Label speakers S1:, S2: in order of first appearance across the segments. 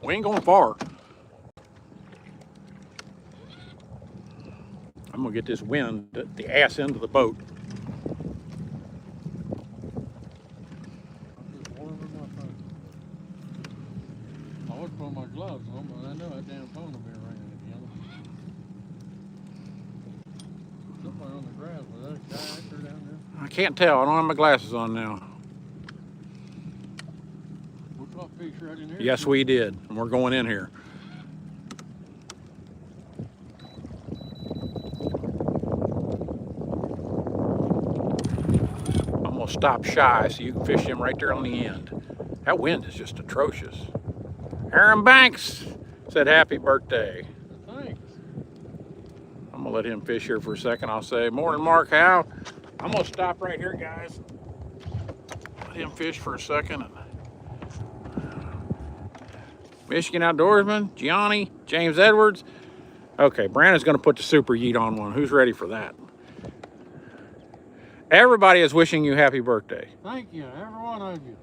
S1: We ain't going far. I'm gonna get this wind the ass into the boat.
S2: I'm just warming my phone. I was putting my gloves on, but I know that damn phone will be ringing again. Somebody on the grass with that kayaker down there.
S1: I can't tell. I don't have my glasses on now.
S2: We caught fish right in here.
S1: Yes, we did. And we're going in here. I'm gonna stop shy so you can fish him right there on the end. That wind is just atrocious. Aaron Banks said happy birthday.
S2: Thanks.
S1: I'm gonna let him fish here for a second. I'll say, morning, Mark, how? I'm gonna stop right here, guys. Let him fish for a second. Michigan Outdoorsman, Gianni, James Edwards. Okay, Brandon's gonna put the super yeet on one. Who's ready for that? Everybody is wishing you happy birthday.
S2: Thank you, every one of you.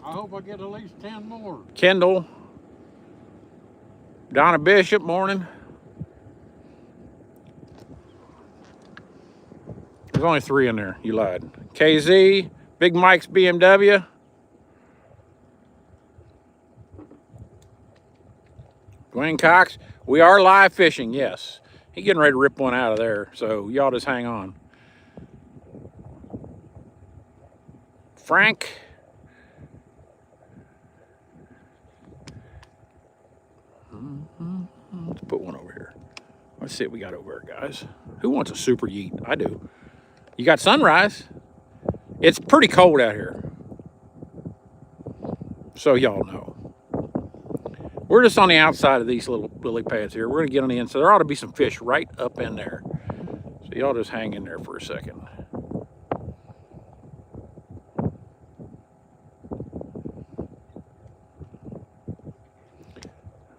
S2: I hope I get at least 10 more.
S1: Kendall, Donna Bishop, morning. There's only 3 in there. You lied. KZ, Big Mike's BMW. Dwayne Cox, we are live fishing, yes. He's getting ready to rip one out of there, so y'all just hang on. Frank. Let's put one over here. Let's see what we got over here, guys. Who wants a super yeet? I do. You got sunrise. It's pretty cold out here, so y'all know. We're just on the outside of these little lily pads here. We're gonna get on the inside. There ought to be some fish right up in there. So y'all just hang in there for a second.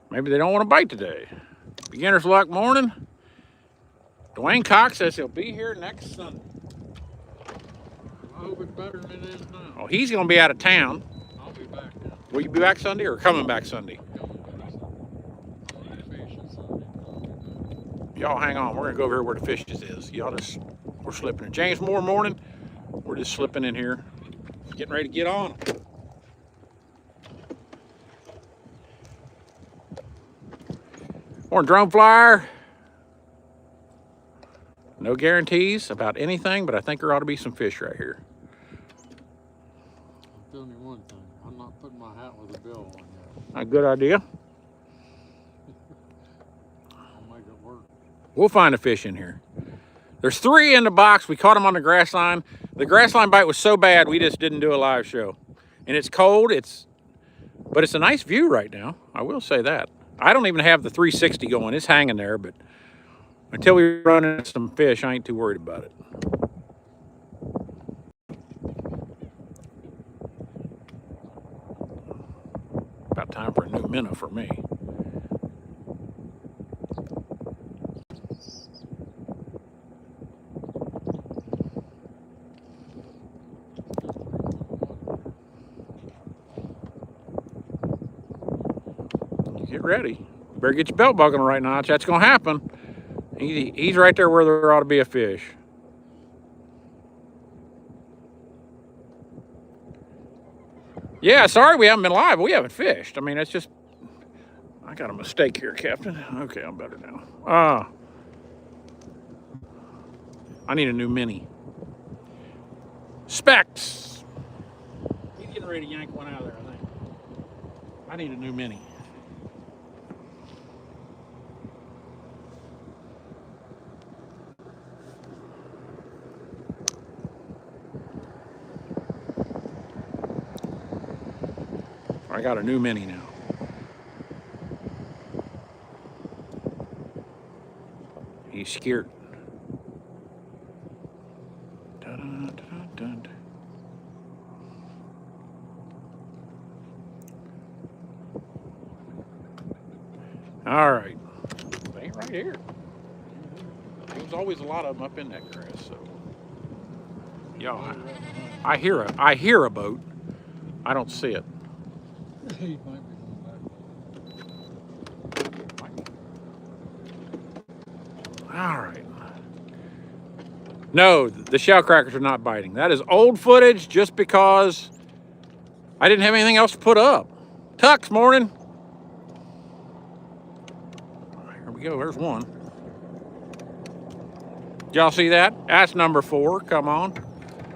S1: Maybe they don't want to bite today. Beginner's luck morning. Dwayne Cox says he'll be here next Sunday.
S2: I hope it's better than it is now.
S1: Oh, he's gonna be out of town.
S2: I'll be back now.
S1: Will you be back Sunday or coming back Sunday? Y'all hang on. We're gonna go over here where the fish is. Y'all just, we're slipping in. James Moore morning. We're just slipping in here. Getting ready to get on. Morning, drone flyer. No guarantees about anything, but I think there ought to be some fish right here.
S2: I'm telling you one thing. I'm not putting my hat with a bill on yet.
S1: A good idea.
S2: I'll make it work.
S1: We'll find a fish in here. There's 3 in the box. We caught them on the grass line. The grass line bite was so bad we just didn't do a live show. And it's cold. But it's a nice view right now. I will say that. I don't even have the 360 going. It's hanging there, but until we run into some fish, I ain't too worried about it. About time for a new minnow for me. Get ready. Better get your belt buckle right now. That's gonna happen. He's right there where there ought to be a fish. Yeah, sorry we haven't been live, but we haven't fished. I mean, it's just, I got a mistake here, Captain. Okay, I'm better now. I need a new mini. Specs. He's getting ready to yank one out of there, I think. I need a new mini. I got a new mini now. He's scared. Dun, dun, dun, dun. All right. They ain't right here. There's always a lot of them up in that grass, so. Y'all, I hear a boat. I don't see it.
S2: He might be going back.
S1: All right. No, the shell crackers are not biting. That is old footage just because I didn't have anything else to put up. Tux, morning. Here we go, there's one. Did y'all see that? That's number 4, come on.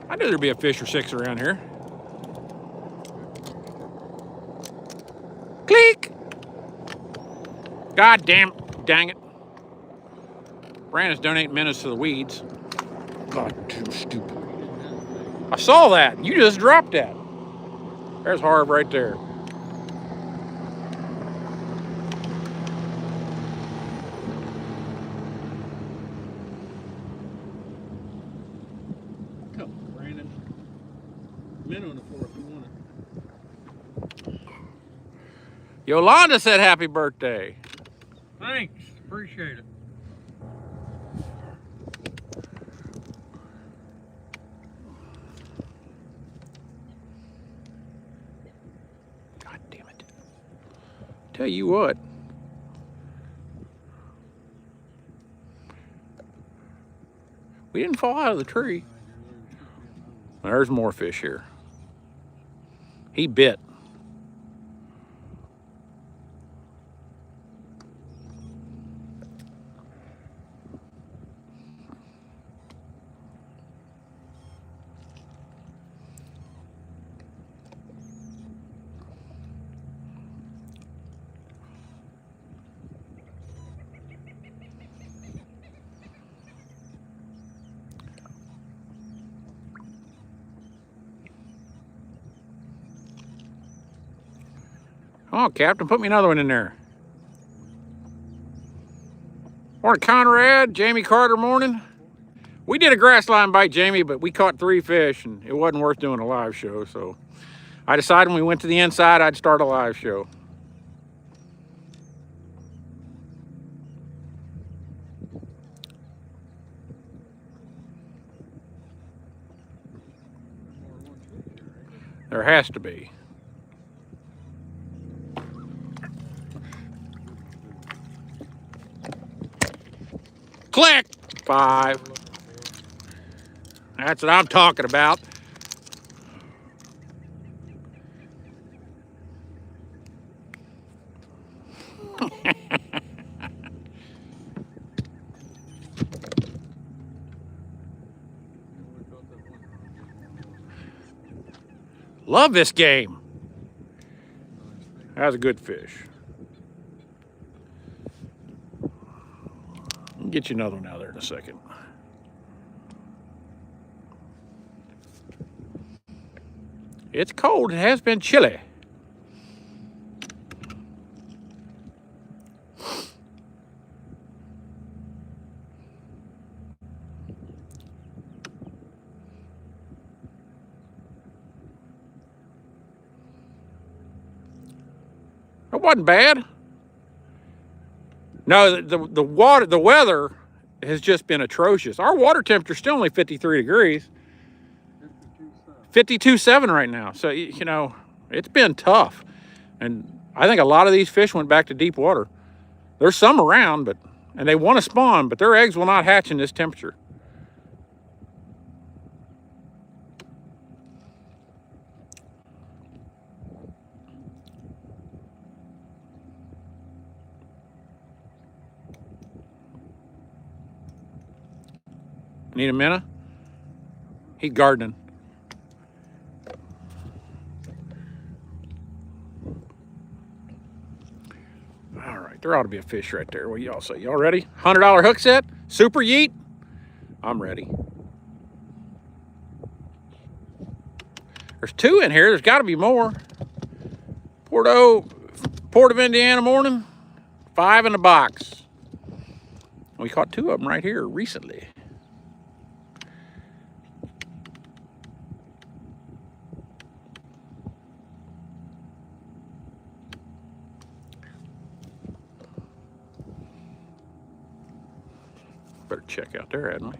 S1: I knew there'd be a fish or 6 around here. Click! God damn, dang it. Brandon's donating minutes to the weeds. God, too stupid. I saw that. You just dropped that. There's Harv right there.
S2: Come on, Brandon. Men on the floor if you want it.
S1: Yolanda said happy birthday.
S2: Thanks. Appreciate it.
S1: God damn it. Tell you what. We didn't fall out of the tree. There's more fish here. He bit. Come on, Captain, put me another one in there. Morning, Conrad, Jamie Carter, morning. We did a grass line bite, Jamie, but we caught 3 fish, and it wasn't worth doing a live show, so I decided when we went to the inside, I'd start a live show. There has to be. Click! 5. That's what I'm talking about. Love this game. That was a good fish. I'll get you another one out there in a second. It's cold. It has been chilly. It wasn't bad. No, the weather has just been atrocious. Our water temperature's still only 53 degrees. 52.7 right now. So, you know, it's been tough. And I think a lot of these fish went back to deep water. There's some around, and they want to spawn, but their eggs will not hatch in this temperature. Need a minute? He's gardening. All right, there ought to be a fish right there. What y'all say? Y'all ready? $100 hook set? Super yeet? I'm ready. There's 2 in here. There's got to be more. Port of Indiana morning. 5 in the box. We caught 2 of them right here recently. Better check out there, hadn't we?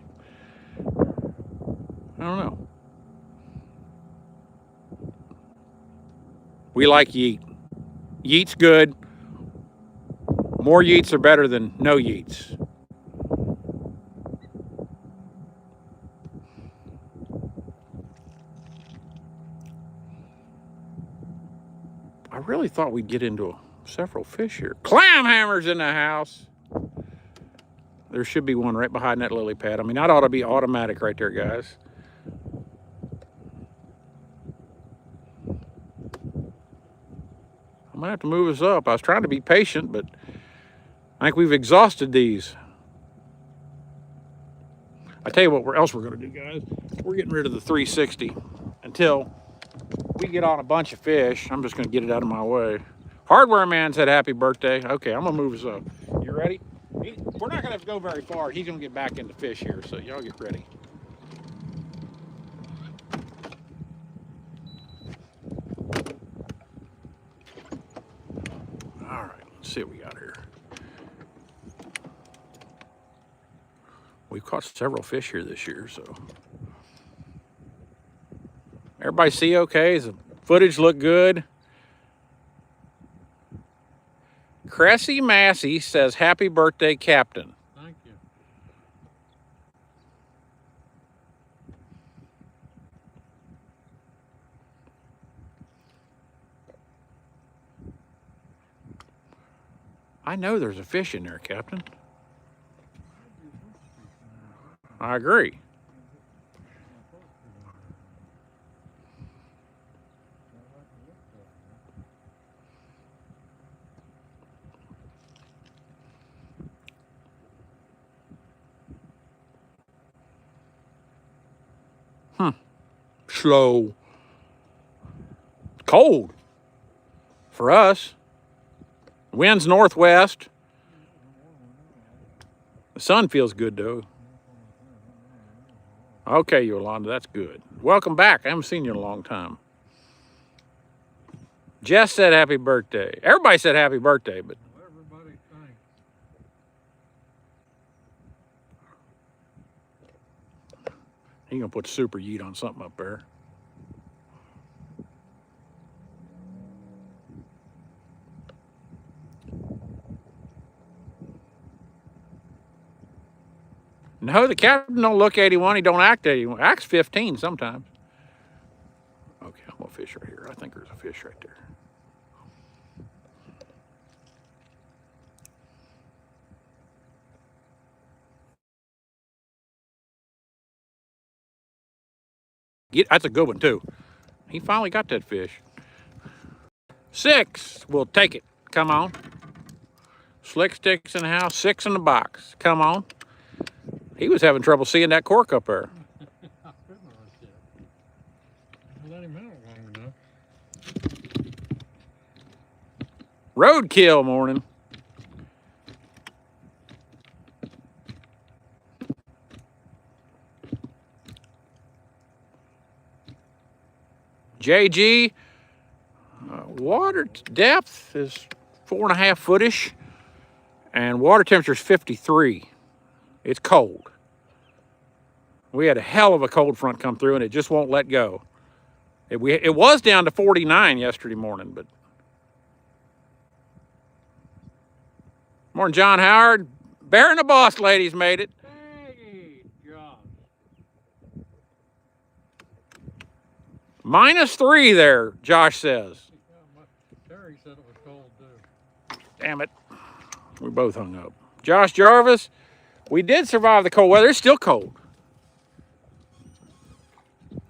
S1: I don't know. We like yeet. Yeet's good. More yeets are better than no yeets. I really thought we'd get into several fish here. Clam hammers in the house. There should be one right behind that lily pad. I mean, that ought to be automatic right there, guys. I'm gonna have to move us up. I was trying to be patient, but I think we've exhausted these. I tell you what else we're gonna do, guys. We're getting rid of the 360 until we get on a bunch of fish. I'm just gonna get it out of my way. Hardware Man said happy birthday. Okay, I'm gonna move us up. You ready? We're not gonna have to go very far. He's gonna get back into fish here, so y'all get ready. All right, let's see what we got here. We've caught several fish here this year, so. Everybody see okay? Does the footage look good? Cressy Massey says, happy birthday, Captain.
S2: Thank you.
S1: I know there's a fish in there, Captain. I agree. Slow. Cold for us. Wind's northwest. The sun feels good though. Okay, Yolanda, that's good. Welcome back. I haven't seen you in a long time. Jess said happy birthday. Everybody said happy birthday, but
S2: Everybody thanks.
S1: he's gonna put super yeet on something up there. No, the captain don't look 81. He don't act 81. Acts 15 sometimes. Okay, I'm gonna fish right here. I think there's a fish right there. That's a good one too. He finally got that fish. 6. We'll take it. Come on. Slick sticks in the house. 6 in the box. Come on. He was having trouble seeing that cork up there.
S2: I couldn't rush it. I let him out long enough.
S1: Roadkill morning. JG, water depth is 4.5 footish, and water temperature is 53. It's cold. We had a hell of a cold front come through, and it just won't let go. It was down to 49 yesterday morning, but. Morning, John Howard. Bear and the Boss ladies made it.
S2: Hey, Josh.
S1: -3 there, Josh says.
S2: Terry said it was cold too.
S1: Damn it. We both hung up. Josh Jarvis, we did survive the cold weather. It's still cold.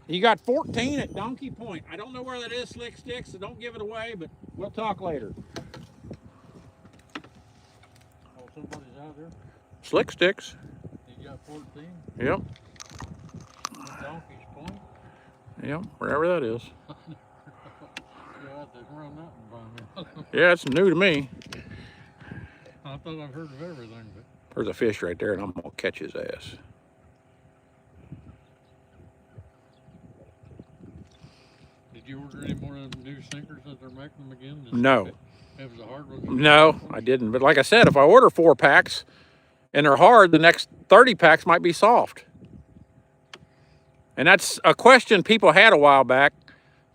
S1: You got 14 at Donkey Point. I don't know where that is, Slick Sticks, so don't give it away, but we'll talk later.
S2: Oh, somebody's out there.
S1: Slick Sticks.
S2: You got 14?
S1: Yep.
S2: Donkey's Point?
S1: Yep, wherever that is.
S2: Yeah, they run that one by me.
S1: Yeah, it's new to me.
S2: I thought I've heard of everything, but
S1: There's a fish right there, and I'm going to catch his ass.
S2: did you order any more of the new sinkers that they're making them again?
S1: No.
S2: It was a hard one.
S1: No, I didn't. But like I said, if I order 4 packs and they're hard, the next 30 packs might be soft. And that's a question people had a while back.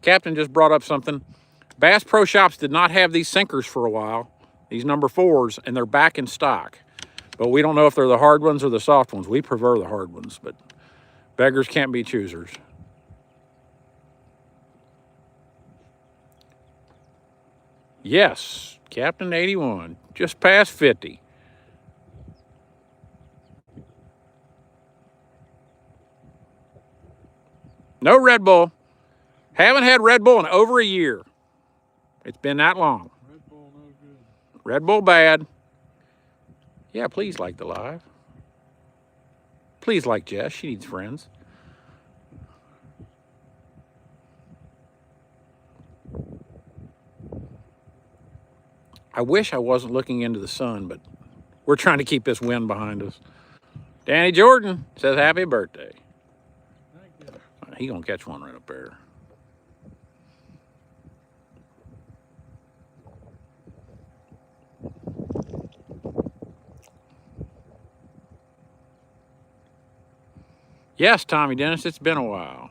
S1: Captain just brought up something. Bass Pro Shops did not have these sinkers for a while, these number 4s, and they're back in stock. But we don't know if they're the hard ones or the soft ones. We prefer the hard ones, but beggars can't be choosers. Yes, Captain 81, just past 50. No Red Bull. Haven't had Red Bull in over a year. It's been that long.
S2: Red Bull no good.
S1: Red Bull bad. Yeah, please like the live. Please like Jess. She needs friends. I wish I wasn't looking into the sun, but we're trying to keep this wind behind us. Danny Jordan says happy birthday.
S2: Thank you.
S1: He gonna catch one right up there. Yes, Tommy Dennis, it's been a while.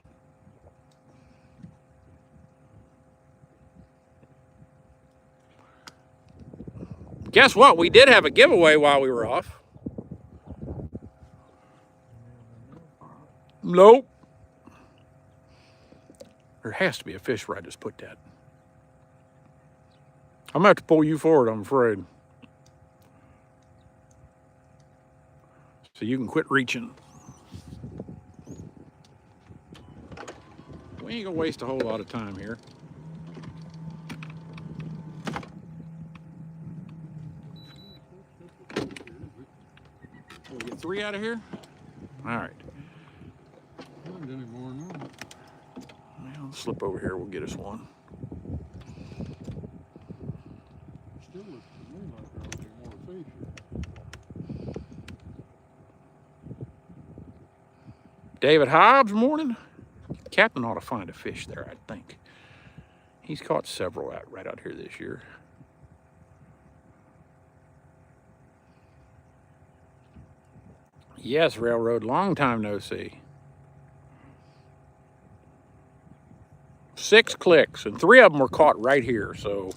S1: Guess what? We did have a giveaway while we were off. Nope. There has to be a fish where I just put that. I'm gonna have to pull you forward, I'm afraid. So you can quit reaching. We ain't gonna waste a whole lot of time here. We'll get 3 out of here. All right.
S2: I haven't done any more than that.
S1: Well, let's slip over here. We'll get us one.
S2: Still looks to me like there'll be more fish.
S1: David Hobbs, morning. Captain ought to find a fish there, I think. He's caught several right out here this year. Yes, Railroad, long time no see. 6 clicks, and 3 of them were caught right here. So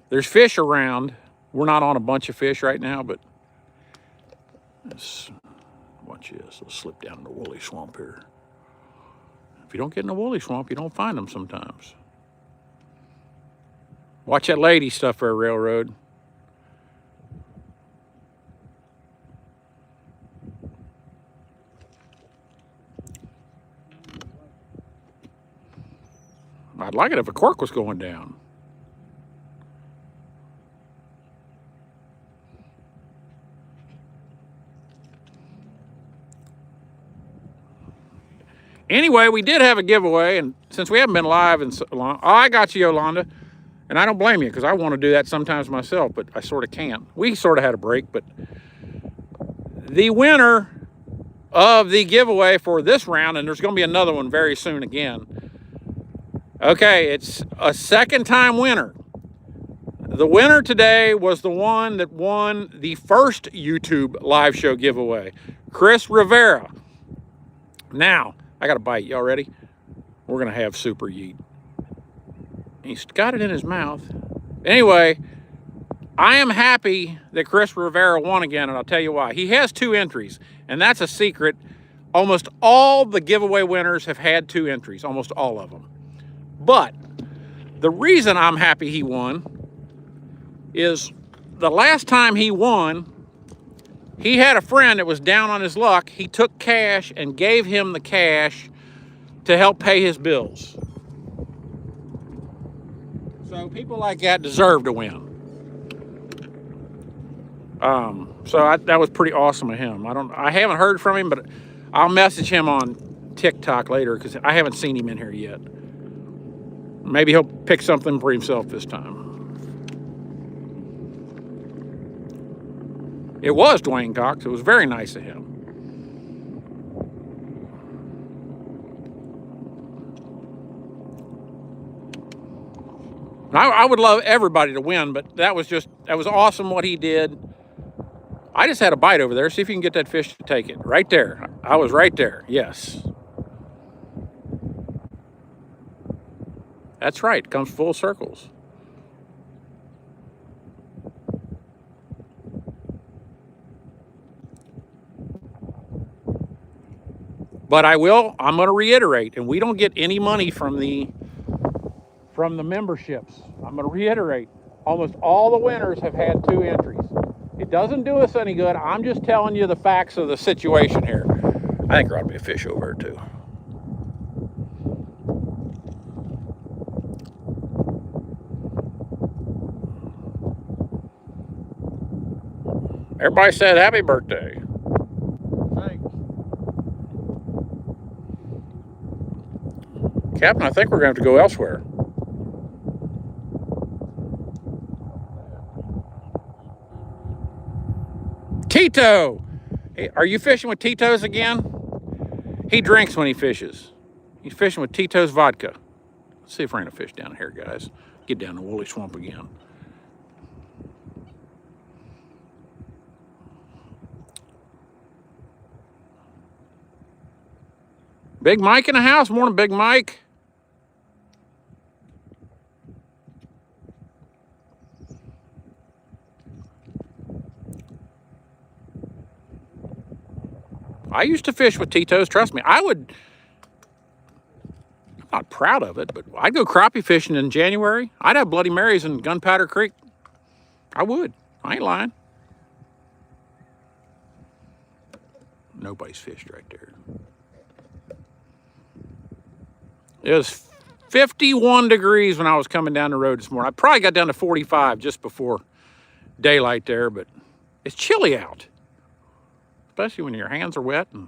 S1: there's fish around. We're not on a bunch of fish right now, but let's watch this. Let's slip down in the woolly swamp here. If you don't get in the woolly swamp, you don't find them sometimes. Watch that lady stuff there, Railroad. I'd like it if a cork was going down. Anyway, we did have a giveaway, and since we haven't been live in so long, oh, I got you, Yolanda, and I don't blame you because I want to do that sometimes myself, but I sort of can't. We sort of had a break, but the winner of the giveaway for this round, and there's going to be another one very soon again. Okay, it's a second-time winner. The winner today was the one that won the first YouTube live show giveaway, Chris Rivera. Now, I got a bite. Y'all ready? We're going to have super yeet. He's got it in his mouth. Anyway, I am happy that Chris Rivera won again, and I'll tell you why. He has 2 entries, and that's a secret. Almost all the giveaway winners have had 2 entries, almost all of them. But the reason I'm happy he won is the last time he won, he had a friend that was down on his luck. He took cash and gave him the cash to help pay his bills. So people like that deserve to win. That was pretty awesome of him. I haven't heard from him, but I'll message him on TikTok later because I haven't seen him in here yet. Maybe he'll pick something for himself this time. It was Dwayne Cox. It was very nice of him. I would love everybody to win, but that was awesome what he did. I just had a bite over there. See if you can get that fish to take it. Right there. I was right there. Yes. That's right. It comes full circles. But I'm going to reiterate, and we don't get any money from the memberships. I'm going to reiterate, Almost all the winners have had 2 entries. It doesn't do us any good. I'm just telling you the facts of the situation here. I think there ought to be a fish over here too. Everybody said happy birthday.
S2: Thanks.
S1: Captain, I think we're going to have to go elsewhere. Tito! Hey, are you fishing with Tito's again? He drinks when he fishes. He's fishing with Tito's vodka. Let's see if we're going to fish down here, guys. Get down the woolly swamp again. Big Mike in the house. Morning, Big Mike. I used to fish with Tito's. Trust me, I'm not proud of it, but I'd go crappie fishing in January. I'd have Bloody Marys in Gunpowder Creek. I would. I ain't lying. Nobody's fished right there. It was 51 degrees when I was coming down the road this morning. I probably got down to 45 just before daylight there, but it's chilly out, especially when your hands are wet. And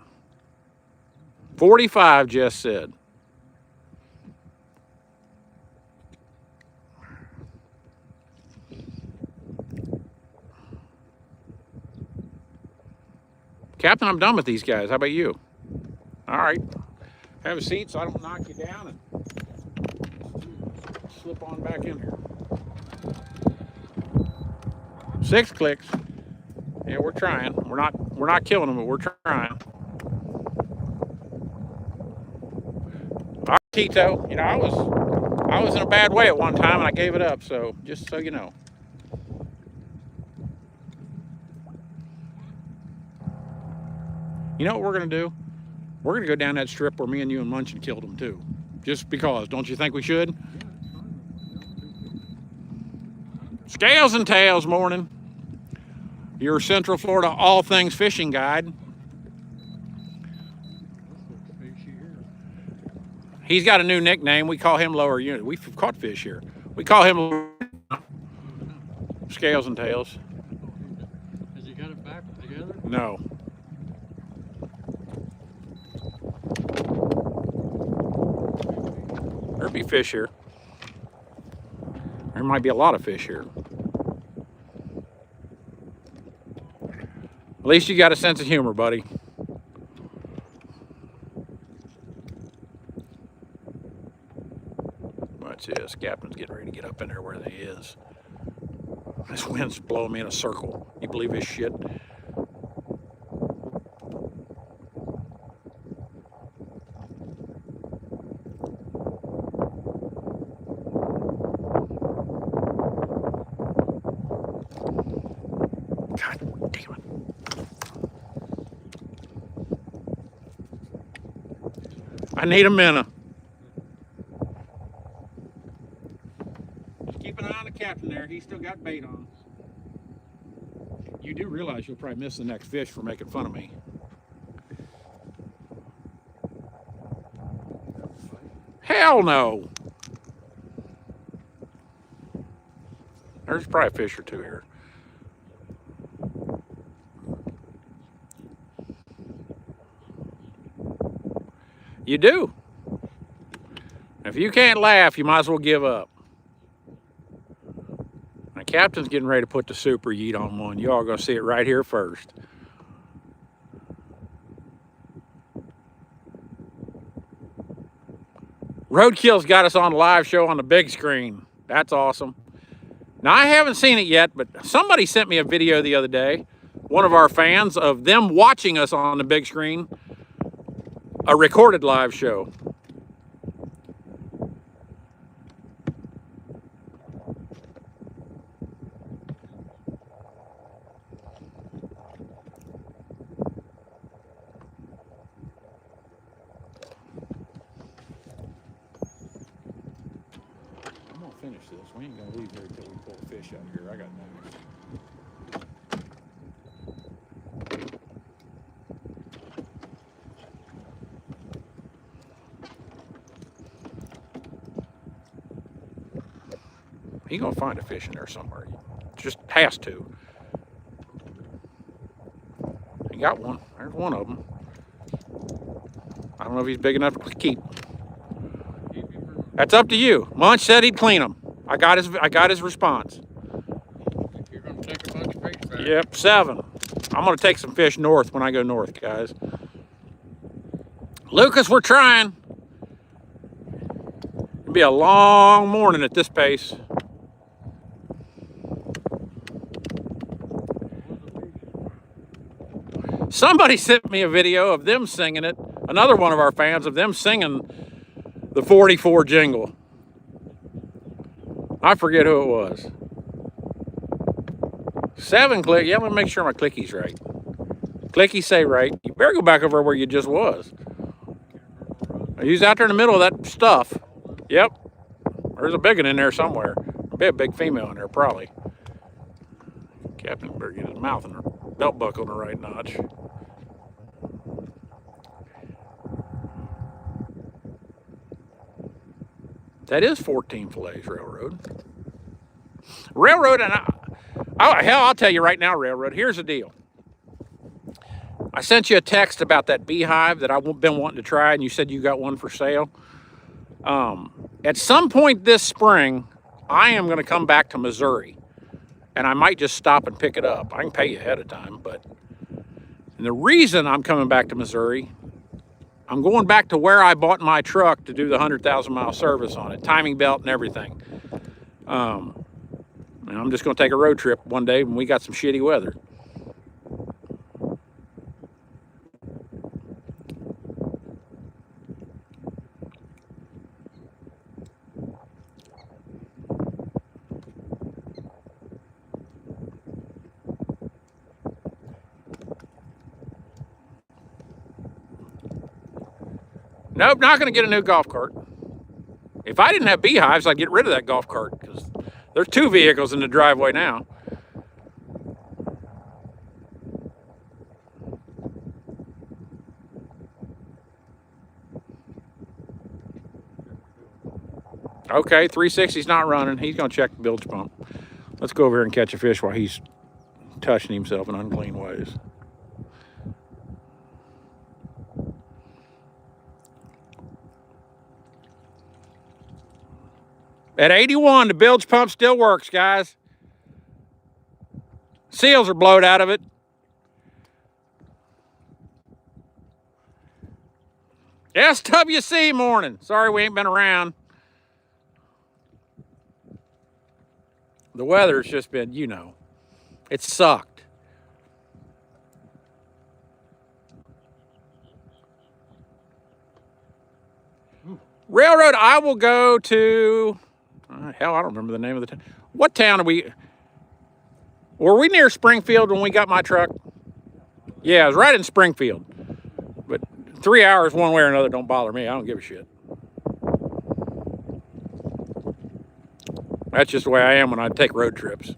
S1: 45, Jess said. Captain, I'm done with these guys. How about you? All right. Have a seat so I don't knock you down and slip on back in here. 6 clicks. Yeah, we're trying. We're not killing them, but we're trying. All right, Tito. You know, I was in a bad way at one time and I gave it up, so just so you know. You know what we're gonna do? We're gonna go down that strip where me and you and Munchin killed them too. Just because, don't you think we should? Scales and Tails morning. Your Central Florida all things fishing guide. He's got a new nickname. We call him Lower Unit. We've caught fish here. We call him Scales and Tails.
S2: Has he got it back together?
S1: No. There'll be fish here. There might be a lot of fish here. At least you got a sense of humor, buddy. Watch this. Captain's getting ready to get up in there where he is. This wind's blowing me in a circle. You believe this shit? God damn it. I need a minute. Just keep an eye on the captain there. He's still got bait on. You do realize you'll probably miss the next fish for making fun of me. Hell no. There's probably a fish or two here. You do. If you can't laugh, you might as well give up. The captain's getting ready to put the super yeet on one. You all are going to see it right here first. Roadkill's got us on a live show on the big screen. That's awesome. Now, I haven't seen it yet, but somebody sent me a video the other day, one of our fans, of them watching us on the big screen, a recorded live show. I'm gonna finish this. We ain't gonna leave here until we pull a fish fish out here. I got news. He's gonna find a fish in there somewhere. Just has to. He got one. There's one of them. I don't know if he's big enough to keep. That's up to you. Munch said he'd clean them. I got his response.
S2: You're gonna take a bunch of fish back.
S1: Yep, 7. I'm gonna take some fish north when I go north, guys. Lucas, we're trying. It'll be a long morning at this pace. Somebody sent me a video of them singing it. Another one of our fans of them singing the 44 jingle. I forget who it was. 7 click. Yeah, let me make sure my clicky's right. Clicky say right. You better go back over where you just was. He's out there in the middle of that stuff. Yep. There's a big one in there somewhere. Be a big female in there, probably. Captain better get his mouth in her belt buckle in the right notch. That is 14 fillets, Railroad. Railroad, and hell, I'll tell you right now, Railroad, here's the deal. I sent you a text about that beehive that I've been wanting to try, and you said you got one for sale. At some point this spring, I am going to come back to Missouri, and I might just stop and pick it up. I can pay you ahead of time, and the reason I'm coming back to Missouri, I'm going back to where I bought my truck to do the 100,000-mile service on it, timing belt and everything. And I'm just going to take a road trip one day when we got some shitty weather. Nope, not going to get a new golf cart. If I didn't have beehives, I'd get rid of that golf cart because there's 2 vehicles in the driveway now. Okay, 360's not running. He's going to check the bilge pump. Let's go over here and catch a fish while he's touching himself in unclean ways. At 81, the bilge pump still works, guys. Seals are blowed out of it. SWC morning. Sorry we ain't been around. The weather's just been, you know, it sucked. Railroad, I will go to... hell, I don't remember the name of the town. What town are we? Were we near Springfield when we got my truck? Yeah, it was right in Springfield. But 3 hours one way or another don't bother me. I don't give a shit. That's just the way I am when I take road trips.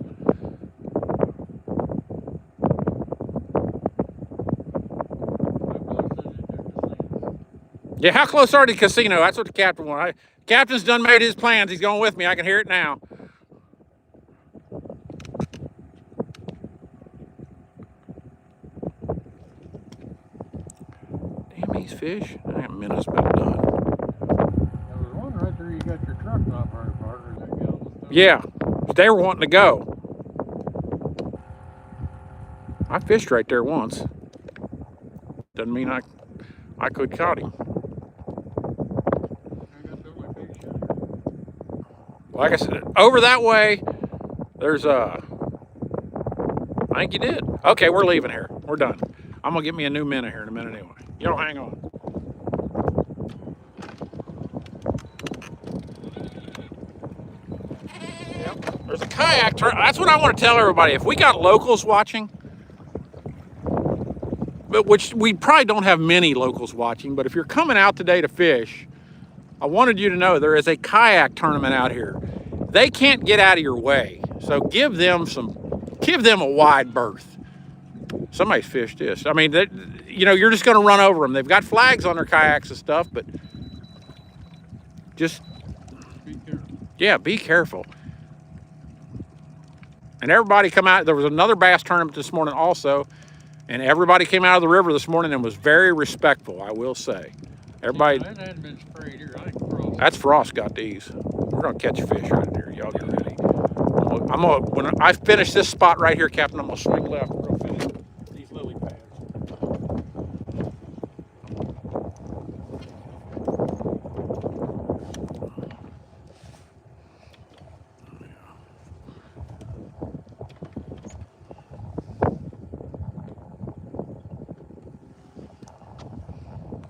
S1: Yeah, how close are the casino? That's what the captain wanted. Captain's done made his plans. He's going with me. I can hear it now. Damn these fish. I got minutes about done.
S2: There was one right there you got your truck not very far.
S1: Yeah, they were wanting to go. I fished right there once. Doesn't mean I could caught him. Like I said, over that way, there's I think you did. Okay, we're leaving here. We're done. I'm gonna get me a new minnow here in a minute anyway. Y'all hang on. Yep. There's a kayak turn. That's what I want to tell everybody. If we got locals watching, but which we probably don't have many locals watching, but if you're coming out today to fish, I wanted you to know there is a kayak tournament out here. they can't get out of your way. So give them a wide berth. Somebody's fished this. I mean, you know, you're just going to run over them. They've got flags on their kayaks and stuff, but just,
S2: Be careful.
S1: yeah, be careful. And everybody come out. There was another bass tournament this morning also, and everybody came out of the river this morning and was very respectful, I will say. Everybody.
S2: Yeah, that hadn't been sprayed here. I think frost.
S1: That's Frost got these. We're gonna catch a fish right there. Y'all get ready. When I finish this spot right here, Captain, I'm gonna swing left. We're gonna finish these lily pads.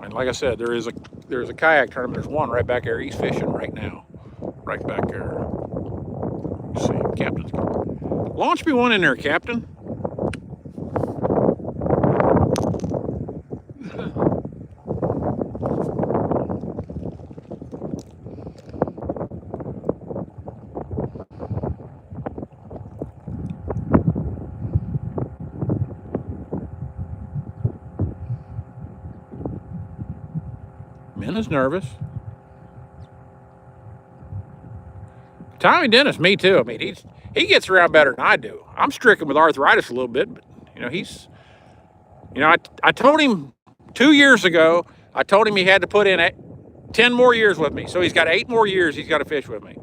S1: And like I said, there's a kayak tournament. There's one right back there. He's fishing right now. Right back there. Let's see, Captain's going. Launch me one in there, Captain. Minna's nervous. Tommy Dennis, me too. I mean, he gets around better than I do. I'm stricken with arthritis a little bit, but you know, I told him 2 years ago, I told him he had to put in 10 more years with me. So he's got 8 more years he's got to fish with me.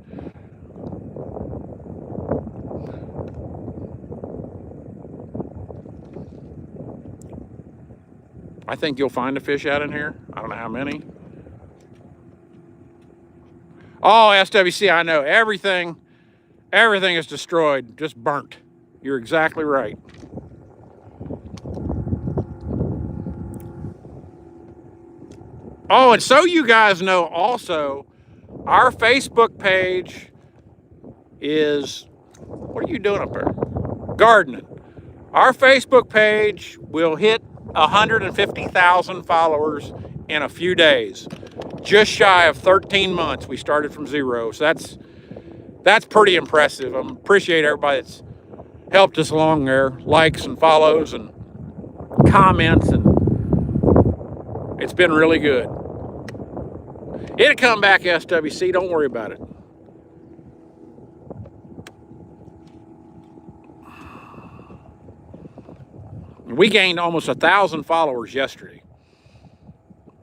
S1: I think you'll find a fish out in here. I don't know how many. Oh, SWC, I know. Everything is destroyed, just burnt. You're exactly right. Oh, and so you guys know also, our Facebook page is, what are you doing up there? Gardening. Our Facebook page will hit 150,000 followers in a few days. Just shy of 13 months, we started from 0. So that's pretty impressive. I appreciate everybody that's helped us along there. Likes and follows and comments, and it's been really good. It'll come back, SWC, don't worry about it. We gained almost 1,000 followers yesterday,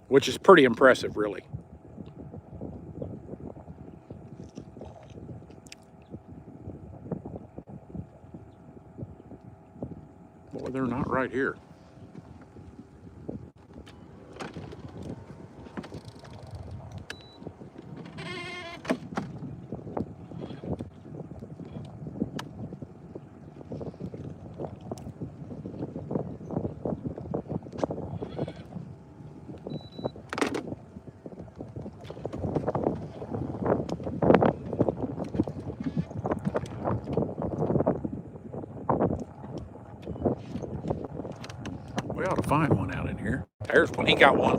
S1: which is pretty impressive, really. Boy, they're not right here. We ought to find one out in here. There's one. He got one.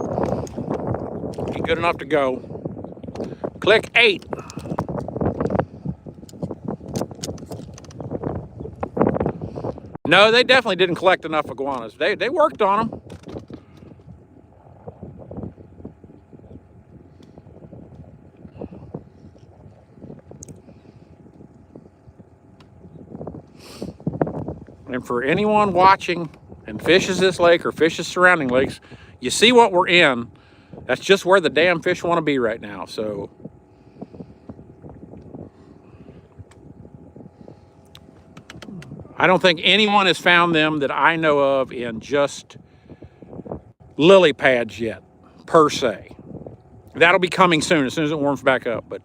S1: He good enough to go. Click 8. No, they definitely didn't collect enough iguanas. They worked on them. And for anyone watching and fishes this lake or fishes surrounding lakes, you see what we're in. That's just where the damn fish want to be right now. So I don't think anyone has found them that I know of in just lily pads yet, per se. That'll be coming soon, as soon as it warms back up. But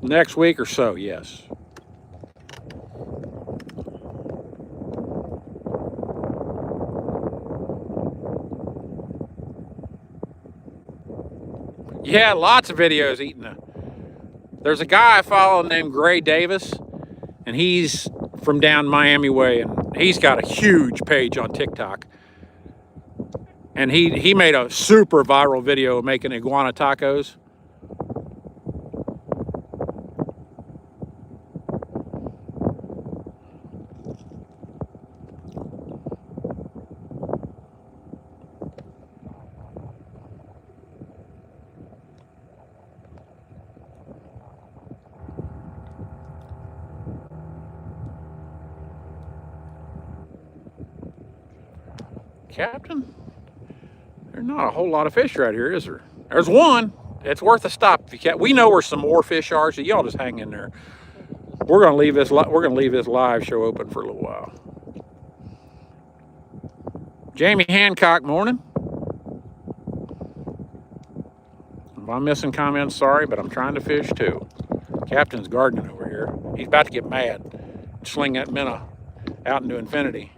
S1: next week or so, yes. Yeah, lots of videos eating them. There's a guy I follow named Gray Davis, and he's from down Miami way, and he's got a huge page on TikTok. And he made a super viral video of making iguana tacos. Captain, there's not a whole lot of fish right here, is there? There's one. It's worth a stop if you can. We know where some more fish are, so y'all just hang in there. We're gonna leave this live show open for a little while. Jamie Hancock, morning. If I'm missing comments, sorry, but I'm trying to fish too. Captain's gardening over here. He's about to get mad. Sling that minnow out into infinity.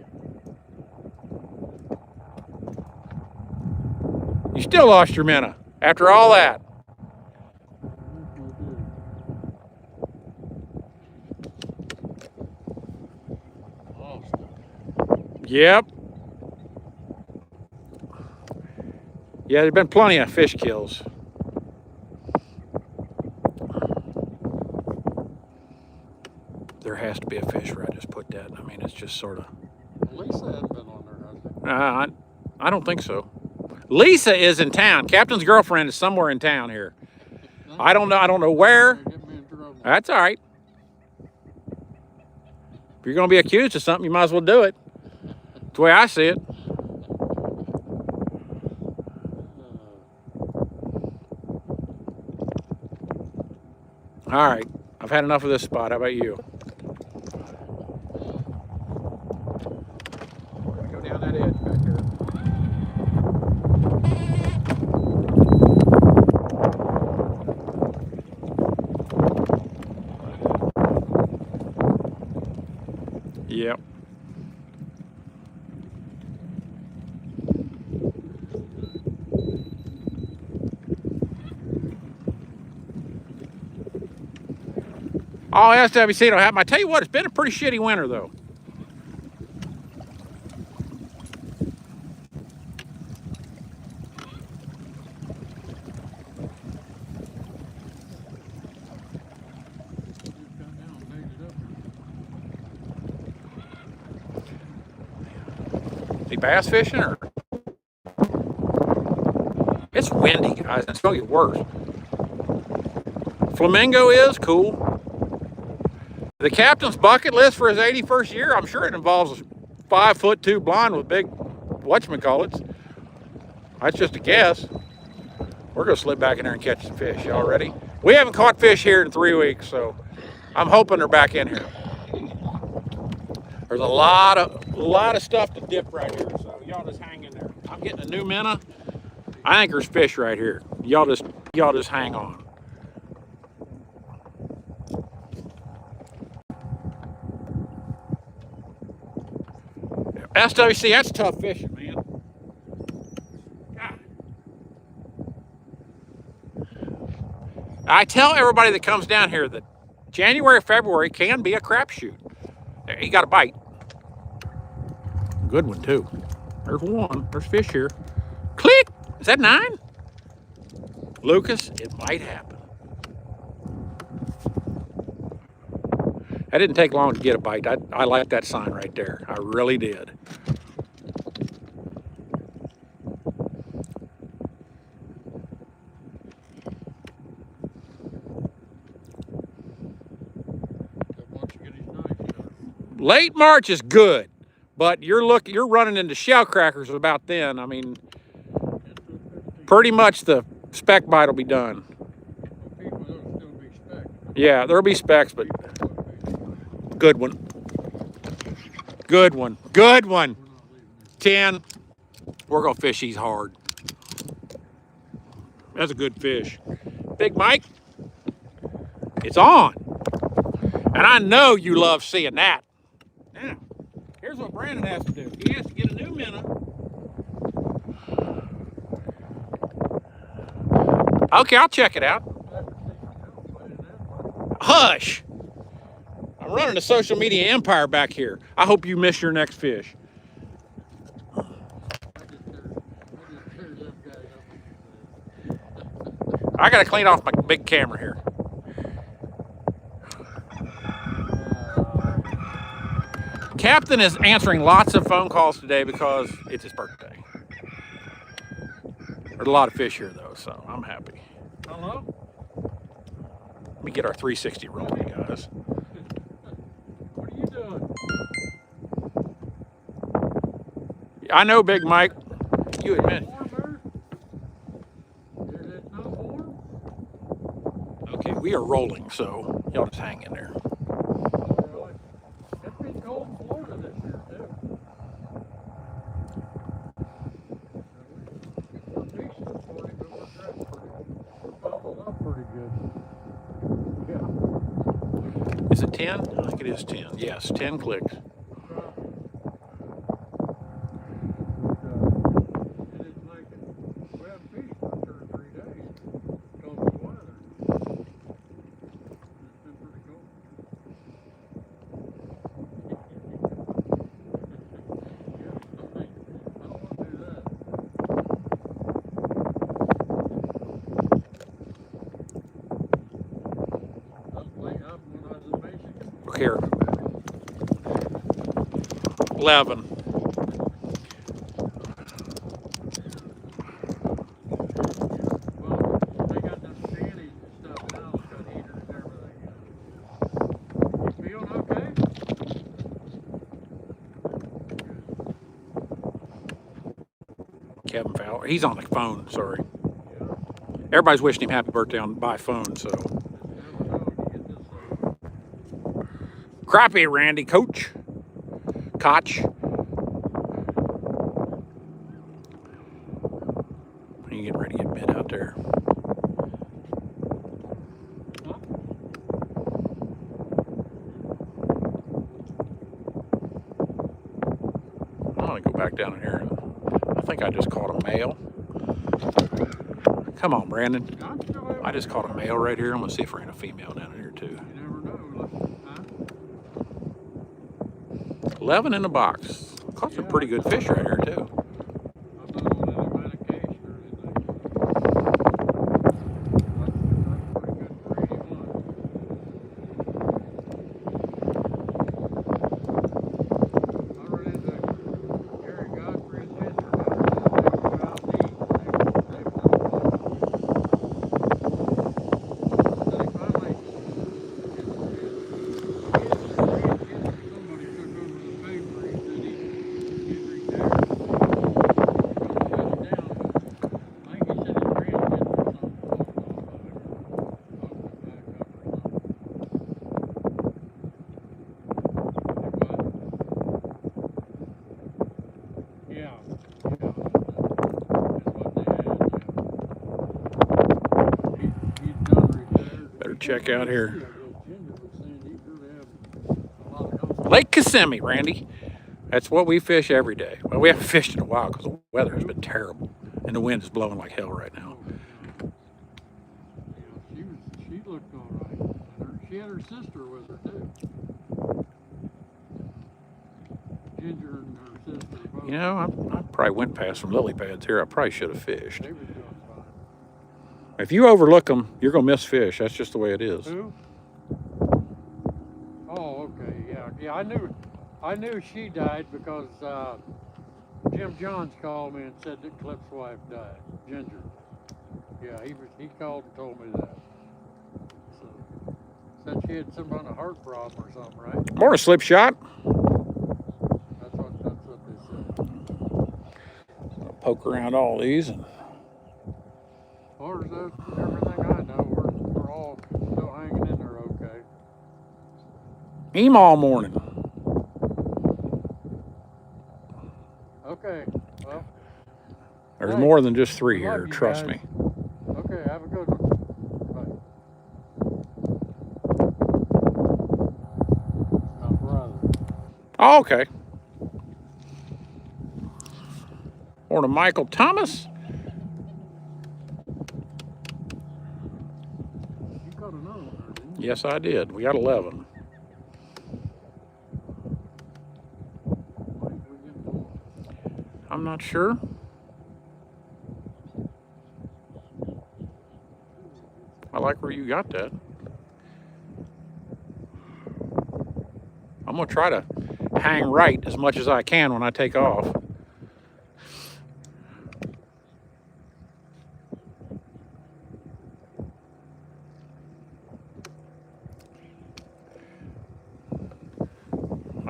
S1: You still lost your minnow after all that. Yep. Yeah, there's been plenty of fish kills. There has to be a fish where I just put that. I mean, it's just sort of.
S2: Lisa hadn't been on there, has she?
S1: I don't think so. Lisa is in town. Captain's girlfriend is somewhere in town here. I don't know where. That's all right. If you're going to be accused of something, you might as well do it. That's the way I see it. All right. I've had enough of this spot. How about you? Go down that edge back there. Yep. Oh, SWC don't happen. I tell you what, it's been a pretty shitty winter, though. Is he bass fishing or? It's windy, guys. It's going to get worse. Flamingo is cool. The captain's bucket list for his 81st year, I'm sure it involves a 5'2" blind with big whatchamacallits. That's just a guess. We're going to slip back in there and catch some fish. Y'all ready? We haven't caught fish here in 3 weeks, so I'm hoping they're back in here. There's a lot of stuff to dip right here, so y'all just hang in there. I'm getting a new minnow. I think there's fish right here. Y'all just hang on. SWC, that's tough fishing, man. God. I tell everybody that comes down here that January, February can be a crapshoot. There, you got a bite. Good one, too. There's one. There's fish here. Click! Is that 9? Lucas, it might happen. That didn't take long to get a bite. I like that sign right there. I really did. Late March is good, but you're running into shell crackers about then. I mean, pretty much the speck bite will be done. Yeah, there'll be specks, but good one. Good one. Good one. 10. We're going to fish these hard. That's a good fish. Big Mike, it's on. And I know you love seeing that. Now, here's what Brandon has to do. He has to get a new minnow. Okay, I'll check it out. Hush! I'm running a social media empire back here. I hope you miss your next fish. I gotta clean off my big camera here. Captain is answering lots of phone calls today because it's his birthday. There's a lot of fish here though, so I'm happy.
S2: Hello?
S1: Let me get our 360 rolling, guys.
S2: What are you doing?
S1: I know, Big Mike. You admit. Okay, we are rolling, so y'all just hang in there.
S2: It's been cold in Florida this year, too. We're fishing this morning, but we're fouled up pretty good. Yeah.
S1: Is it 10? I think it is 10. Yes, 10 clicks.
S2: And it's like, we haven't fished for 2 or 3 days because of the weather. It's been pretty cold. Yeah, I don't want to do that. When I was fishing.
S1: Look here. 11.
S2: Well, they got them shanties and stuff now, it's got heaters and everything. You feeling okay?
S1: Kevin Fowler. He's on the phone, sorry.
S2: Yeah.
S1: Everybody's wishing him happy birthday by phone, so.
S2: Never know when you get this
S1: Crappie, Randy, Coach. Koch. You getting ready to get bit out there.
S2: Huh?
S1: I'm gonna go back down in here. I think I just caught a male. Come on, Brandon. I just caught a male right here. I'm gonna see if we're in a female down in here too.
S2: You never know. Huh?
S1: 11 in the box. Caught some pretty good fish right here too.
S2: I'm not on any kind of case or anything. That's pretty good for 81. I run into Gary Godfrey and Ginger down there. They go out and eat. They went along. So they finally, somebody took over the paper. He said he's retired. He shut it down. I think he said his grandkids or something bought it off of him or opened it back up or something. What? Yeah. Is what they had. He's done retired.
S1: Better check out here.
S2: Ginger was saying he really had a lot of company.
S1: Lake Kissimmee, Randy. That's what we fish every day. Well, we haven't fished in a while because the weather has been terrible and the wind is blowing like hell right now.
S2: Yeah, she looked all right. And she had her sister with her too. Ginger and her sister both.
S1: You know, I probably went past some lily pads here. I probably should have fished.
S2: They was doing fine.
S1: If you overlook them, you're gonna miss fish. That's just the way it is.
S2: Who? Oh, okay, yeah. I knew she died because Jim Johns called me and said that Clip's wife died, Ginger. Yeah, he called and told me that. So said she had some kind of heart problem or something, right?
S1: More a slip shot.
S2: That's what they said.
S1: I'll poke around all these. And
S2: As far as everything I know, we're all still hanging in there okay.
S1: eat 'em all morning.
S2: Okay, well.
S1: There's
S2: Hey,
S1: more than just 3
S2: love
S1: here,
S2: you
S1: trust
S2: guys.
S1: me.
S2: Okay, have a good one. Bye. My brother.
S1: Oh, okay. Morning, Michael Thomas.
S2: You caught another one there, didn't you?
S1: Yes, I did. We got 11.
S2: Why did we get more?
S1: I'm not sure. I like where you got that. I'm gonna try to hang right as much as I can when I take off.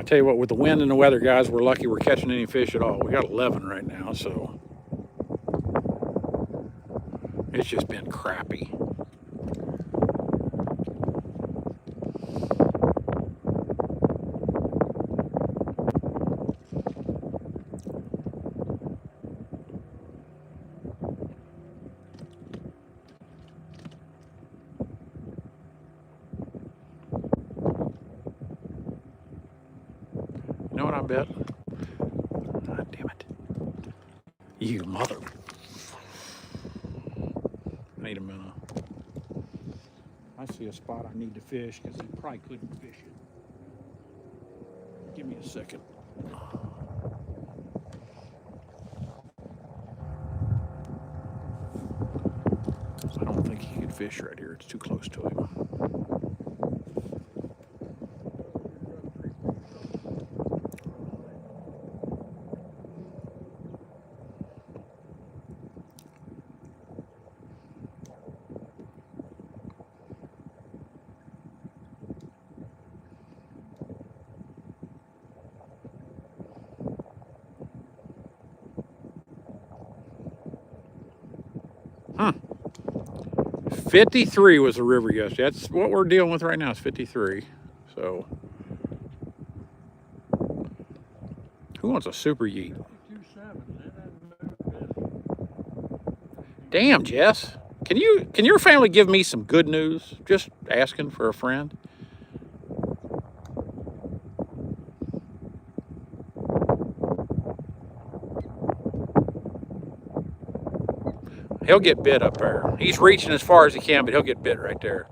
S1: tell you what, with the wind and the weather, guys, we're lucky we're catching any fish at all. We got 11 right now, so it's just been crappy. You know what I bet? God damn it. You mother. Need a minute. I see a spot I need to fish because he probably couldn't fish it. Give me a second. I don't think he could fish right here. It's too close to him. 53 was the river yesterday. That's what we're dealing with right now, is 53. So, who wants a super yeet?
S2: 52.7.
S1: Damn, Jess. Can your family give me some good news? Just asking for a friend. He'll get bit up there. He's reaching as far as he can, but he'll get bit right there.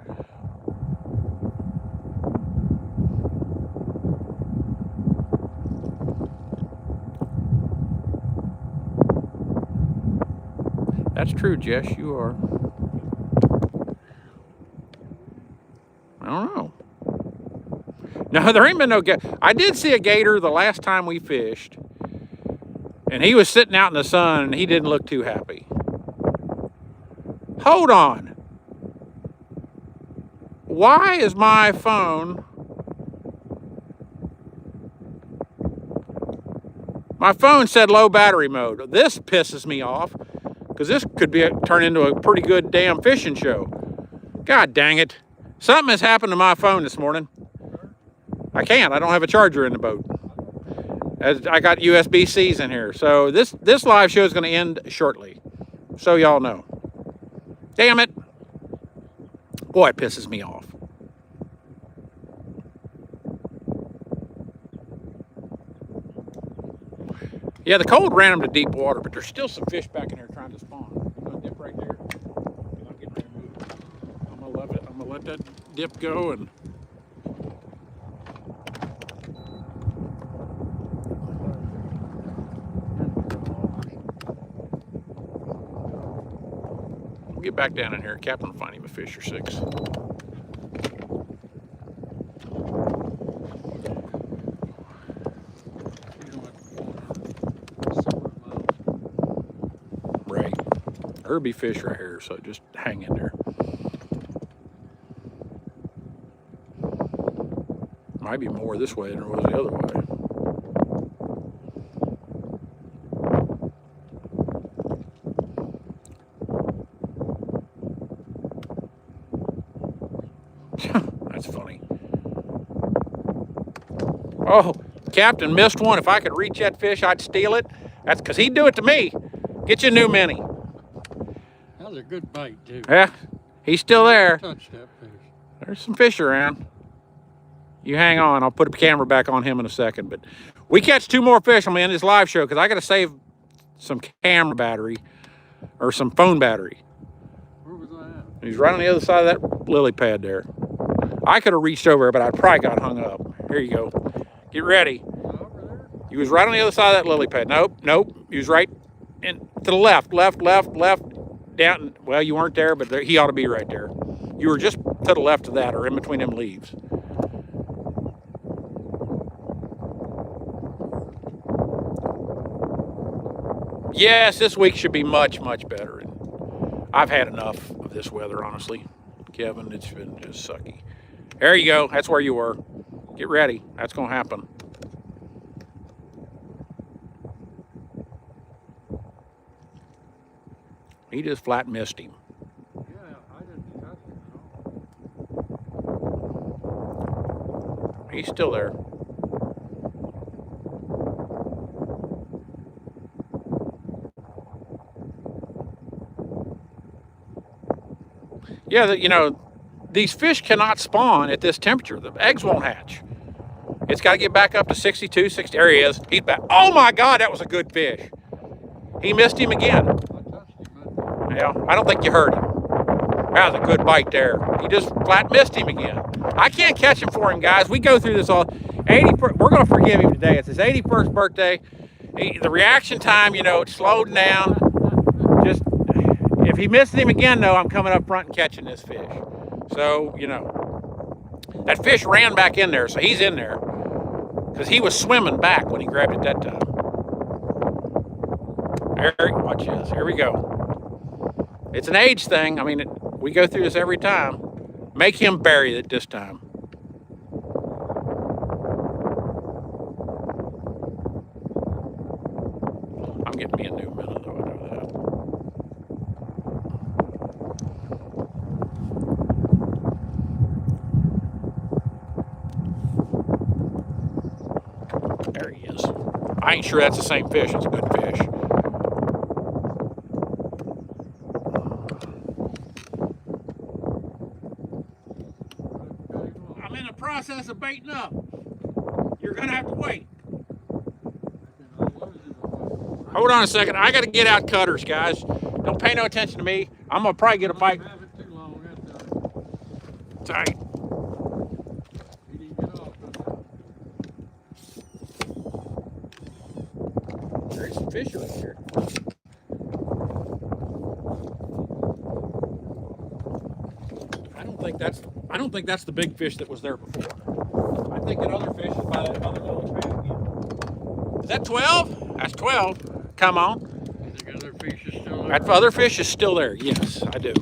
S1: That's true, Jess, you are. I don't know. No, there ain't been no gator. I did see a gator the last time we fished, and he was sitting out in the sun, and he didn't look too happy. Hold on. Why is my phone... My phone said low battery mode. This pisses me off, because this could turn into a pretty good damn fishing show. God dang it. Something has happened to my phone this morning. I can't. I don't have a charger in the boat. I got USB-Cs in here. So this live show is going to end shortly. So y'all know. Damn it. Boy, it pisses me off. Yeah, the cold ran them to deep water, but there's still some fish back in here trying to spawn. You gonna dip right there? I'm getting ready to move. I'm gonna let that dip go and we'll get back down in here. Captain will find him a fish or six. There'll be fish right here, so just hang in there. Might be more this way than there was the other way. That's funny. Oh, Captain missed one. If I could reach that fish, I'd steal it. That's because he'd do it to me. Get you a new mini.
S2: That was a good bite, too.
S1: Yeah, he's still there.
S2: Touch that fish.
S1: There's some fish around. You hang on. I'll put a camera back on him in a second. But we catch 2 more fish. I'm going to end this live show because I got to save some camera battery or some phone battery.
S2: Where was I at?
S1: He's right on the other side of that lily pad there. I could have reached over, but I probably got hung up. Here you go. Get ready.
S2: Over there?
S1: He was right on the other side of that lily pad. Nope. He was right in to the left. Down. Well, you weren't there, but he ought to be right there. You were just to the left of that or in between them leaves. Yes, this week should be much, much better. And I've had enough of this weather, honestly. Kevin, it's been just sucky. There you go. That's where you were. Get ready. That's going to happen. He just flat missed him.
S2: Yeah, I didn't touch him at all.
S1: He's still there. Yeah, you know, these fish cannot spawn at this temperature. The eggs won't hatch. It's got to get back up to 62, 60. There he is. He's back. Oh my God, that was a good fish. He missed him again.
S2: I touched him.
S1: Yeah, I don't think you heard him. That was a good bite there. He just flat missed him again. I can't catch him for him, guys. We go through this all. We're going to forgive him today. It's his 81st birthday. The reaction time, you know, it's slowed down. Just, if he misses him again, though, I'm coming up front and catching this fish. So, you know, that fish ran back in there, so he's in there. Because he was swimming back when he grabbed it that time. There, watch this. Here we go. It's an age thing. I mean, we go through this every time. Make him bury it this time. I'm getting me a new minnow, though. I know that. There he is. I ain't sure that's the same fish. It's a good fish. I'm in the process of baiting up. You're going to have to wait. Hold on a second. I got to get out cutters, guys. Don't pay no attention to me. I'm going to probably get a bite. Tight. There's some fish right here. I don't think that's the big fish that was there before. I think that other fish is by that other little pad again. Is that 12? That's 12. Come on.
S2: You think other fish is still there?
S1: That other fish is still there. Yes, I do.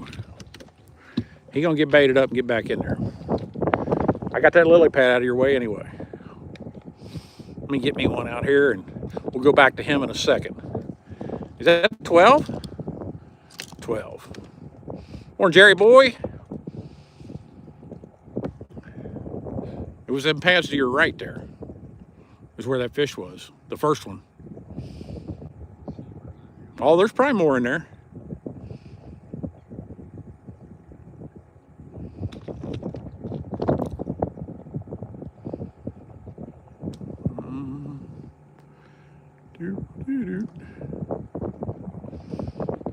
S1: He gonna get baited up and get back in there. I got that lily pad out of your way anyway. Let me get me one out here and we'll go back to him in a second. Is that 12? 12. Morning, Jerry boy. It was them pads to your right there. Is where that fish was. The first one. Oh, there's probably more in there.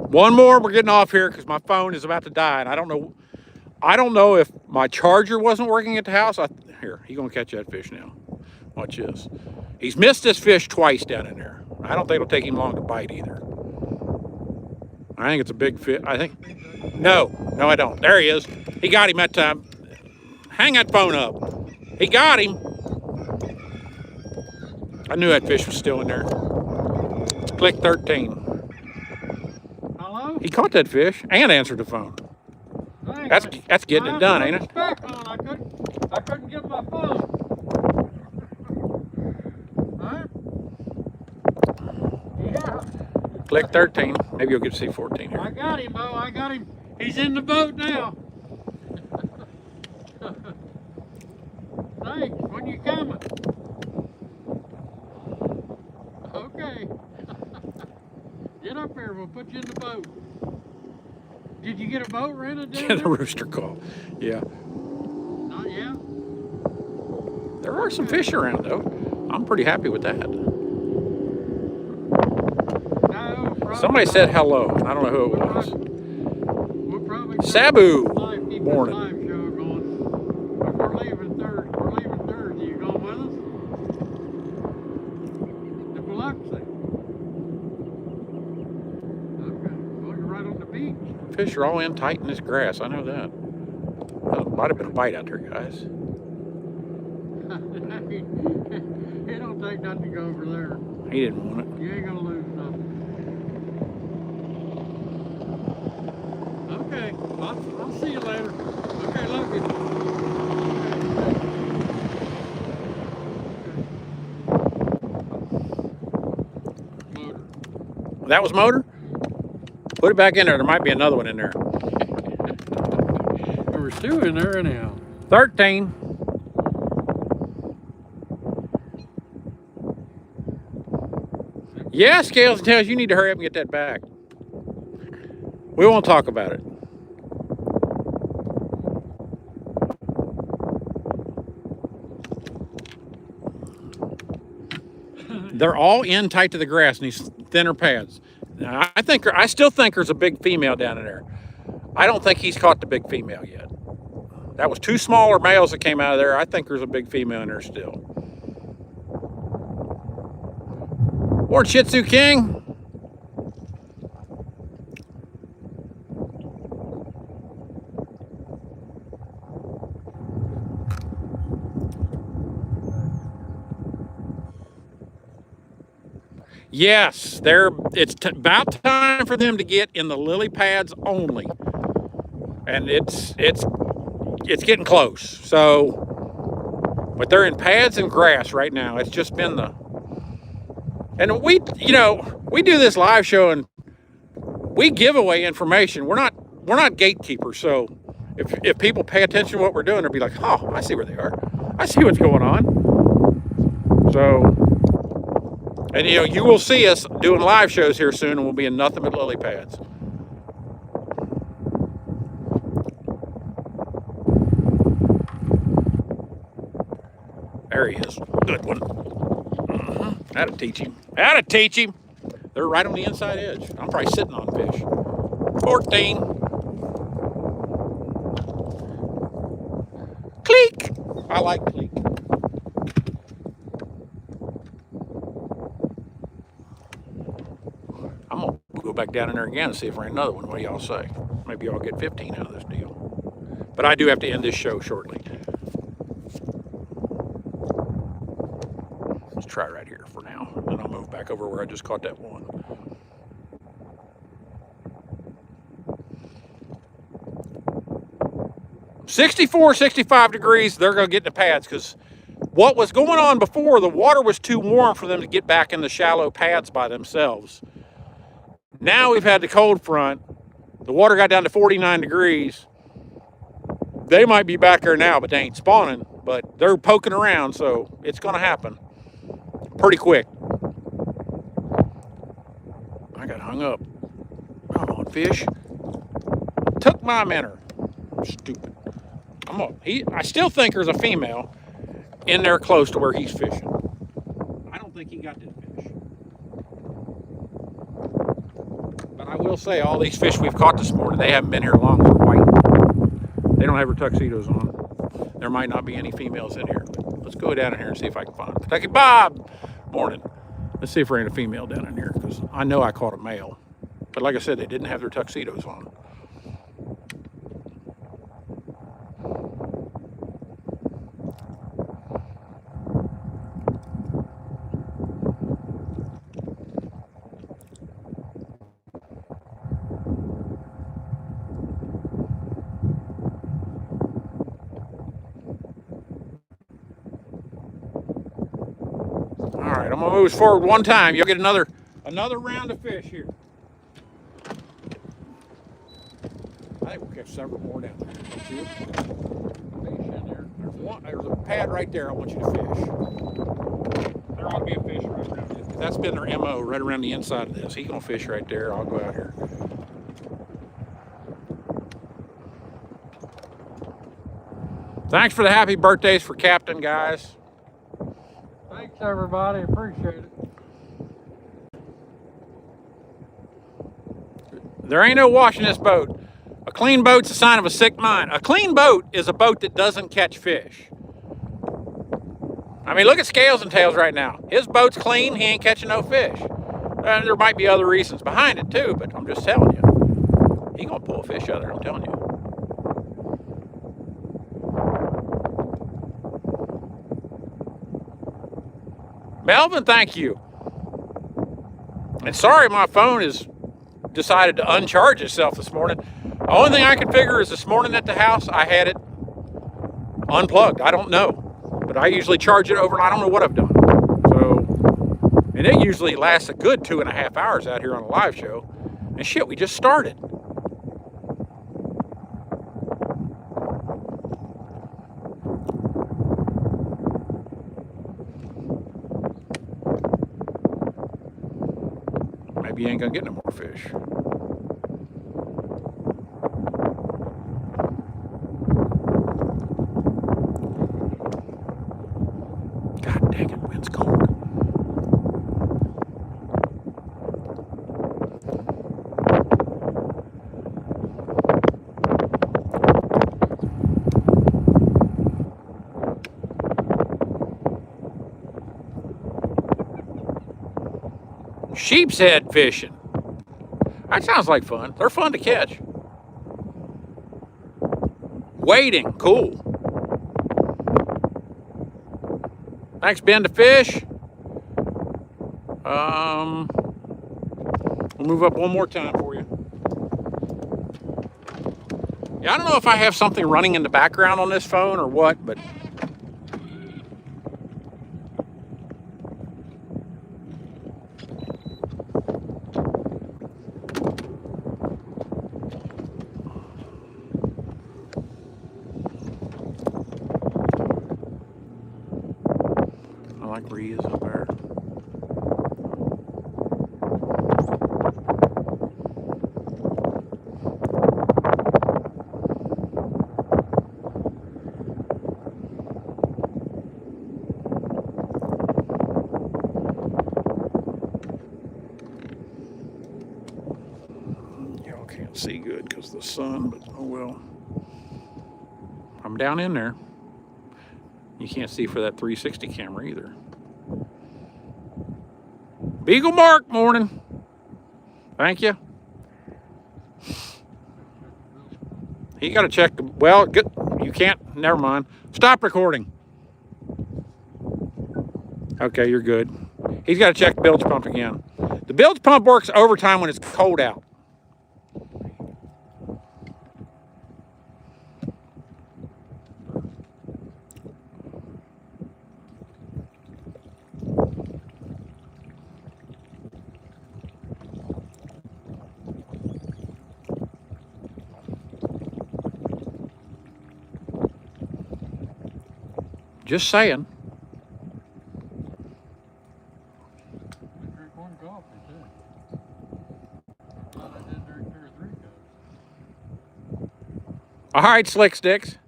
S1: One more, we're getting off here because my phone is about to die, and I don't know if my charger wasn't working at the house. Here, he's gonna catch that fish now. Watch this. He's missed this fish twice down in there. I don't think it'll take him long to bite either. I think it's a big fish. I think. No, I don't. There he is. He got him that time. Hang that phone up. He got him. I knew that fish was still in there. Click 13.
S2: Hello?
S1: He caught that fish and answered the phone. That's getting it done, ain't it?
S2: I couldn't get my phone. Huh? Yeah.
S1: Click 13. Maybe you'll get to see 14 here.
S2: I got him, Bo. I got him. He's in the boat now. Thanks. When you coming? Okay. Get up here. We'll put you in the boat. Did you get a boat rented down
S1: Yeah,
S2: there?
S1: the rooster call. Yeah.
S2: Not yet.
S1: There are some fish around, though. I'm pretty happy with that.
S2: No,
S1: Somebody said hello, and I don't know who it was.
S2: We'll probably
S1: Sabu.
S2: keep
S1: Morning.
S2: this live show going. But we're leaving Thursday. We're leaving Thursday. You going with us? To Biloxi. Okay. Well, you're right on the beach.
S1: Fish are all in tight in this grass. I know that. That might have been a bite out there, guys.
S2: It don't take nothing to go over there.
S1: He didn't want it.
S2: You ain't gonna lose nothing. Okay, I'll see you later. Okay, love you. Okay. Motor.
S1: That was motor? Put it back in there. There might be another one in there.
S2: There was two in there anyhow.
S1: 13. Yeah, Scales and Tails, you need to hurry up and get that back. We won't talk about it. They're all in tight to the grass in these thinner pads. Now, I still think there's a big female down in there. I don't think he's caught the big female yet. That was two smaller males that came out of there. I think there's a big female in there still. Or Shih Tzu King. Yes, it's about time for them to get in the lily pads only, and it's getting close. So, but they're in pads and grass right now. It's just been and we do this live show and we give away information. We're not gatekeepers. So if people pay attention to what we're doing, they'll be like, oh, I see where they are. I see what's going on. So. And you will see us doing live shows here soon, and we'll be in nothing but lily pads. There he is. Good one. That'll teach him. That'll teach him. They're right on the inside edge. I'm probably sitting on fish. 14. Cleek. I like cleek. I'm going to go back down in there again and see if there's another one. What do y'all say? Maybe y'all get 15 out of this deal. But I do have to end this show shortly. Let's try right here for now. Then I'll move back over where I just caught that one. $64, 65 degrees, they're going to get in the pads because what was going on before, the water was too warm for them to get back in the shallow pads by themselves. Now we've had the cold front. The water got down to 49 degrees. They might be back there now, but they ain't spawning. But they're poking around, so it's going to happen pretty quick. I got hung up. Come on, fish. Took my minnow. Stupid. I still think there's a female in there close to where he's fishing. I don't think he got this fish. But I will say, all these fish we've caught this morning, they haven't been here long. They're white. They don't have their tuxedos on. There might not be any females in here. Let's go down in here and see if I can find them. Kentucky Bob! Morning. Let's see if there ain't a female down in here, because I know I caught a male. But like I said, they didn't have their tuxedos on. All right, I'm gonna move forward one time. You'll get another round of fish here. I think we'll catch several more down there. See it? Fish in there. There's a pad right there. I want you to fish. There ought to be a fish right around it. That's been their MO, right around the inside of this. He's gonna fish right there. I'll go out here. Thanks for the happy birthdays for Captain, guys.
S2: Thanks, everybody. Appreciate it.
S1: There ain't no washing this boat. A clean boat's a sign of a sick mind. A clean boat is a boat that doesn't catch fish. I mean, look at Scales and Tails right now. His boat's clean. He ain't catching no fish. There might be other reasons behind it too, but I'm just telling you. He gonna pull a fish out of there, I'm telling you. Melvin, thank you. And sorry my phone has decided to uncharge itself this morning. The only thing I can figure is this morning at the house, I had it unplugged. I don't know. But I usually charge it overnight. I don't know what I've done. So, and it usually lasts a good 2.5 hours out here on a live show. And shit, we just started. Maybe you ain't gonna get no more fish. God dang it, wind's cold. Sheep's head fishing. That sounds like fun. They're fun to catch. Wading, cool. Thanks, Ben, to fish. We'll move up one more time for you. Yeah, I don't know if I have something running in the background on this phone or what, but I like where he is up there. Y'all can't see good because of the sun, but oh well. I'm down in there. You can't see for that 360 camera either. Beagle Mark, morning. Thank you. He got to check the, well, good. You can't, never mind. Stop recording. Okay, you're good. He's got to check the bilge pump again. The bilge pump works overtime when it's cold out. Just saying.
S2: Drink one coffee too. I thought I did drink 2 or 3 cups.
S1: All right, Slick Sticks.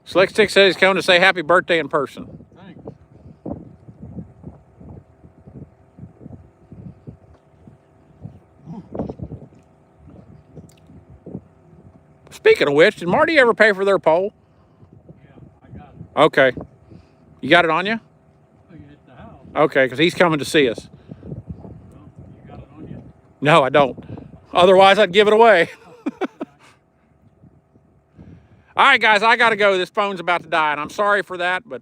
S1: Slick Sticks says he's coming to say happy birthday in person.
S2: Thanks.
S1: Speaking of which, did Marty ever pay for their pole?
S2: Yeah, I got it.
S1: Okay. You got it on you?
S2: Oh, you hit the house.
S1: Okay, because he's coming to see us.
S2: Well, you got it on you?
S1: No, I don't. Otherwise, I'd give it away. All right, guys, I got to go. This phone's about to die, and I'm sorry for that, but,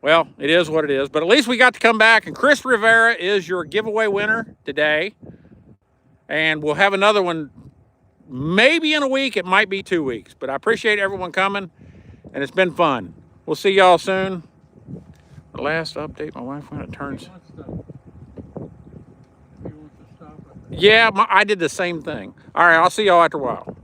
S1: well, it is what it is. But at least we got to come back, and Chris Rivera is your giveaway winner today. And we'll have another one maybe in a week. It might be 2 weeks. But I appreciate everyone coming, and it's been fun. We'll see y'all soon. The last update, my wife, when it turns.
S2: If he wants to stop it.
S1: Yeah, I did the same thing. All right, I'll see y'all after a while.